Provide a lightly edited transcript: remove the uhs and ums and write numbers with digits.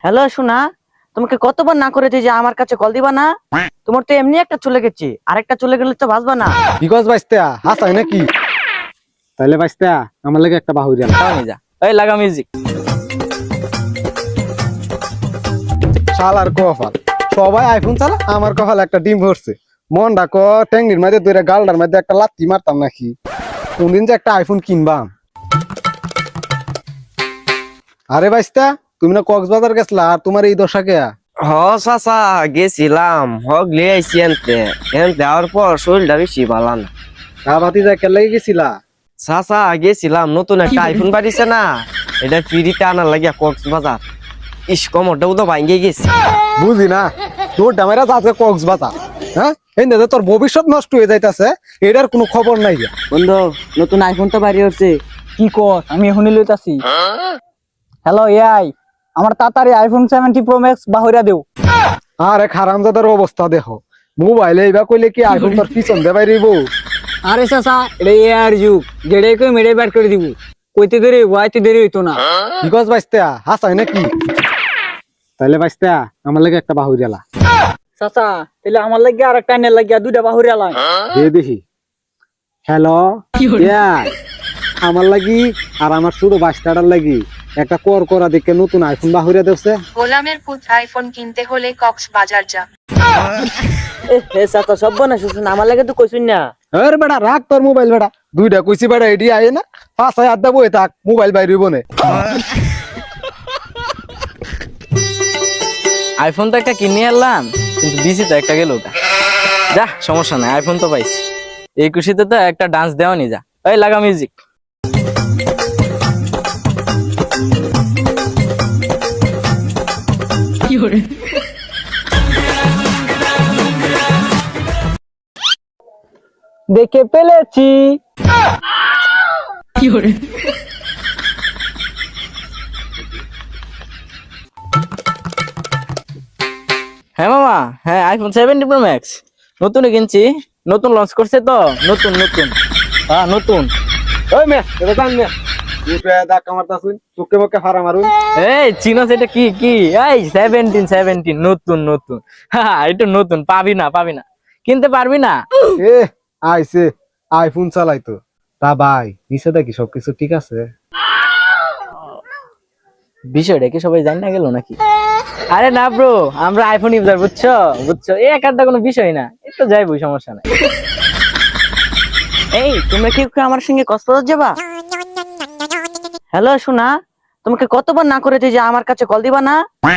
Hello শোনা, তোমাকে কতবার না করেছি যে আমার কাছে কল দিবা না। তোমার তো এমনি একটা চলে গেছে, আরেকটা চলে গেলে তো বাঁচবা না। বিকজ বাইস্তা হাসাই নাকি? তাইলে বাইস্তা আমার লাগে একটা বাহুরি আলা। আমি যা, এই লাগা মিউজিক। শালার কপাল, সবাই আইফোন চালা, আমার কপাল একটা ডিম ভরছে। মন ডাকো ট্যাঙ্গির মধ্যে দুইটা গালডার মধ্যে একটা লাত্তি মারতাম নাকি। কোনদিন যে একটা আইফোন কিনবাম। আরে বাইস্তা, তুমি না কক্সবাজার গেছলা, আর তোমার এই দশা কে? হ চাচা গেছিলাম, হক লিয়ে আইসি এনতে দেওয়ার পর শরীরটা বেশি ভালো না। চা বাতি যা কেন লাগে গেছিলা? চাচা গেছিলাম, নতুন একটা আইফোন বাড়িছে না, এটা ফ্রিতে আনার লাগিয়া কক্সবাজার। ইস কমরটা তো ভাঙ্গে গেছে। বুঝি না, তোর ডামেরা যাচ্ছে কক্সবাজার, হ্যাঁ এই না তোর ভবিষ্যৎ নষ্ট হয়ে যাইতাছে, এটার কোনো খবর নাই। বন্ধু, নতুন আইফোন তো বাইরে হচ্ছে। কি কর, আমি এখনই লইতাছি। হ্যালো এআই, আমার তাড়াতাড়ি আইফোন 70 প্রো ম্যাক্স বাহিরা দেও। আরে হারামজাদার অবস্থা দেখো, মোবাইলে এইবা কইলে কি আইফোন তোর পিছন দে বাইরিব? আরে চাচা, এটা এআই যুগ, যেটাই কই মেরে ব্যাট করে দিব। কইতে দেরি হইতে দেরি হইতো না। বিকজ বাইস্তা হাসাই নাকি? তাইলে বাইস্তা আমার লাগে একটা বাহুরি আলা। চাচা, তাহলে আমার লাগিয়া আর একটা আইনের লাগিয়া দুইটা বাহিরা লাই। দে দেখি। হ্যালো আমার লাগি আর আমার ছোট বাচ্চাটার লাগি একটা কর করা দেখে নতুন আইফোন বাহুরিয়া দেছে। গোলামের পুত আইফোন কিনতে হলে কক্সবাজার যা। এ চাচা সব বানা শুনছেন, আমার লাগে তো কইছুন না। আরে বেটা রাখ তোর মোবাইল বেটা, দুইটা কইছি বেটা এডি আয় না, পাঁচ হাজার দেবো থাক, মোবাইল বাইরিব না। আইফোন তো একটা কিনে আনলাম, কিন্তু দিছি তো একটা গেল। যা সমস্যা নাই, আইফোন তো পাইছি। এই খুশিতে তো একটা ডান্স দেওয়া নি। যা, এই লাগা মিউজিক। দেখে ফেলেছি। হ্যাঁ মামা, হ্যাঁ আইফোন 70 প্রো ম্যাক্স নতুন কিনছি। নতুন লঞ্চ করছে তো, নতুন নতুন। হ্যাঁ নতুন। ওই মে এটা জান মে তুই দাক মারতাছুন, চুকে মুখে ফাড়া মারুন। এই চিনো সেটা কি কি? এই 17 নতুন নতুন। হ্যাঁ এটা নতুন, পাবি না পাবি না, কিনতে পারবি না। এ আইছে আইফোন চালাইতো তা ভাই, নিচে দেখি সবকিছু ঠিক আছে? বিষয়টা কি সবাই জানি না গেল নাকি? আরে না ব্রো, আমরা আইফোন ইউজার, বুঝছো বুঝছো, এই একটা কোনো বিষয় না, একটু যাইবো, সমস্যা নাই। এই তোমরা কি আমার সঙ্গে কক্সবাজার যাবা? হ্যালো শোনা, তোমাকে কতবার না করেছি যে আমার কাছে কল দিবা না।